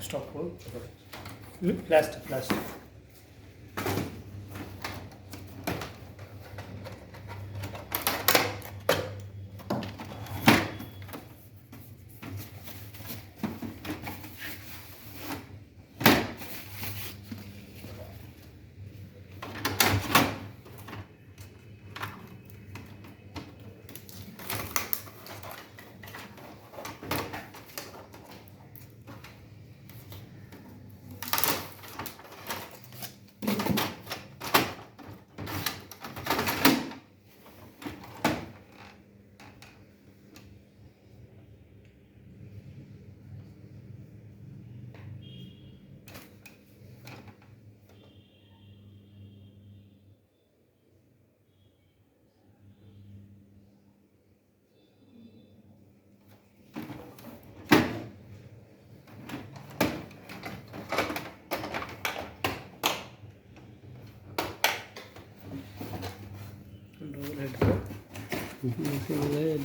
Stop করুন। Plastic plastic double head single head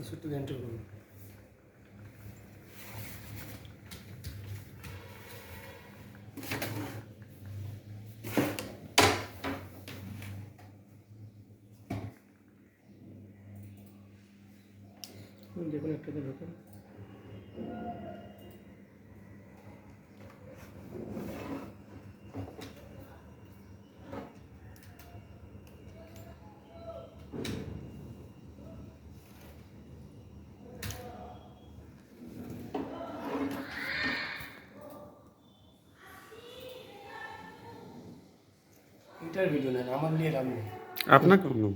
সুতো enter করুন। দেখুন একটাতে ঢোকান। এটার ভিডিও নেন, আমার নিয়ে লাভ নেই। আপনার কোনো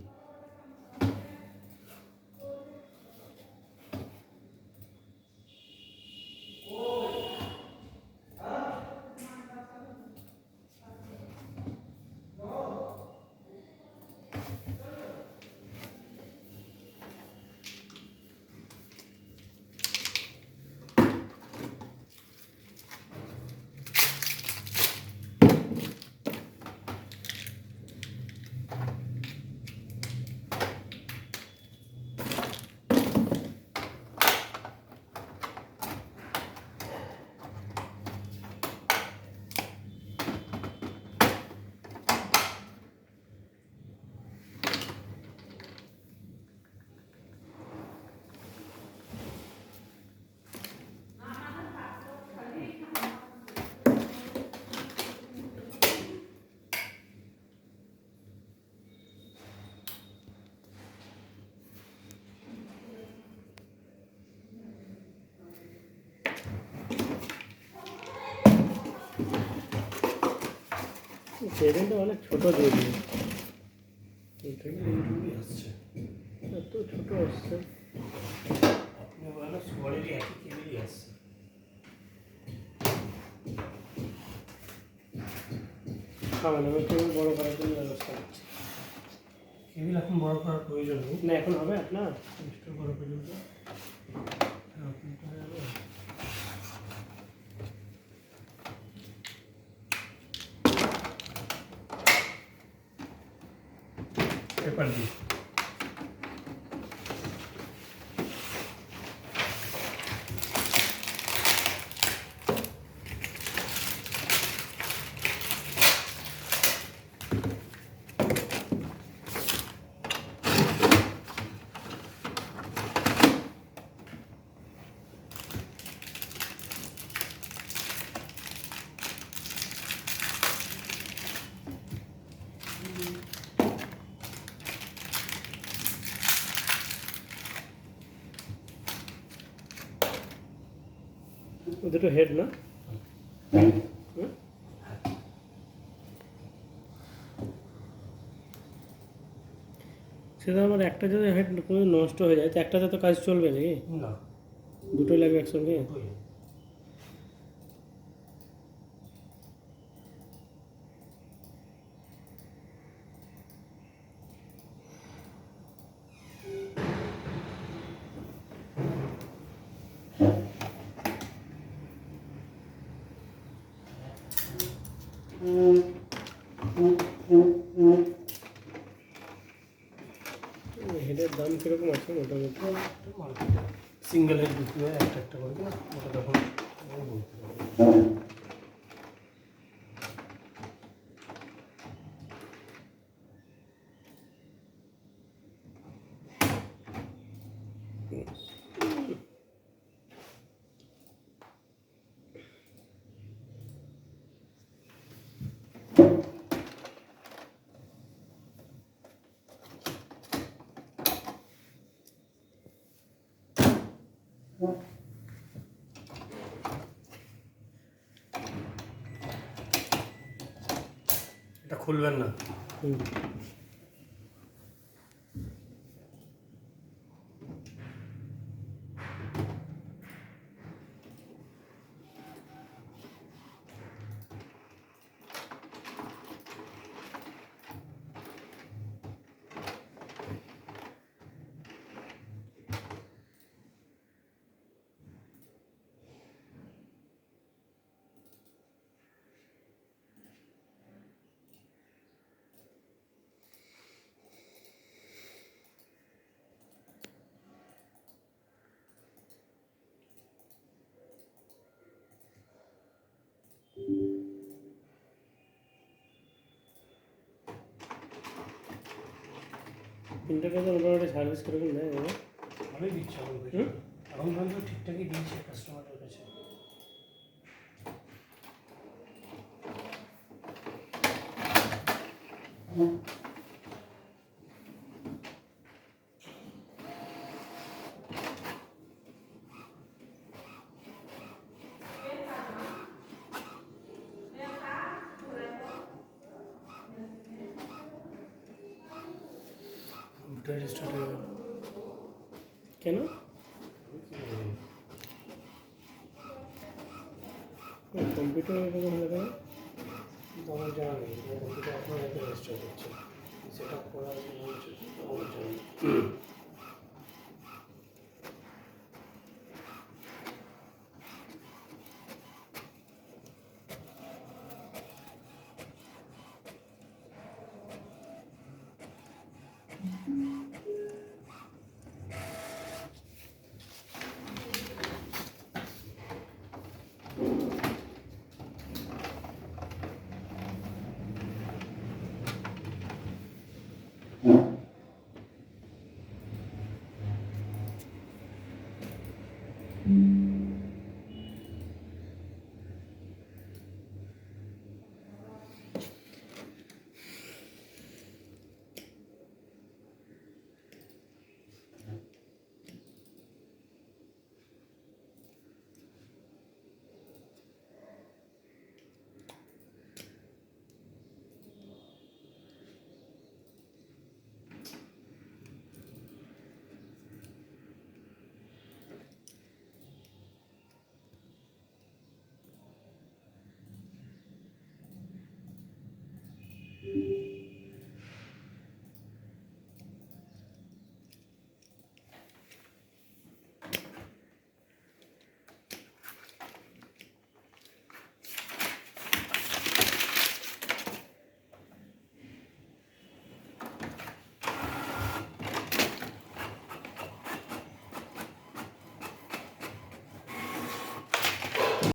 সেভেনটা অনেক ছোট দিয়ে দিন। এইখানে এইটুকুই আসছে, এত ছোট আসছে। সবারই একই কেবিলই আসছে। খাওয়ানো আমি কেবল বড় করার জন্য ব্যবস্থা করছি। কেবিল এখন বড় করার প্রয়োজন নেই, না এখন হবে আপনার ইনস্টল করা পর্যন্ত পেপার দিই। দুটো হেড না সেটা আমার একটা যদি হেড কোনো নষ্ট হয়ে যায় তো একটাতে তো কাজ চলবে নাকি? না, দুটোই লাগবে একসঙ্গে? দুটোই। হেডের দাম কীরকম আছে মোটামুটি? সিঙ্গেল হেড বিক্রি হয় একটা একটা করে কিনা, ওটা তখন আমি বলতে পারবো। এটা খুলবেন না। হুম। প্রিন্টারটা তো মোটামুটি সার্ভিস কীরকম দেয় এবার? ভালোই দিচ্ছে এখন পর্যন্ত। হুম? এখন পর্যন্ত ঠিকঠাকই দিয়েছে কাস্টমারের কাছে। কম্পিউটার স্টার্ট হয়ে গেল। কেন? কম্পিউটার এরকম হলে কেন? আমার জানা নেই, কম্পিউটার এখন একটা রেজিস্টার করছে, সেট আপ করা আছে বলছে, আমার জানা নেই।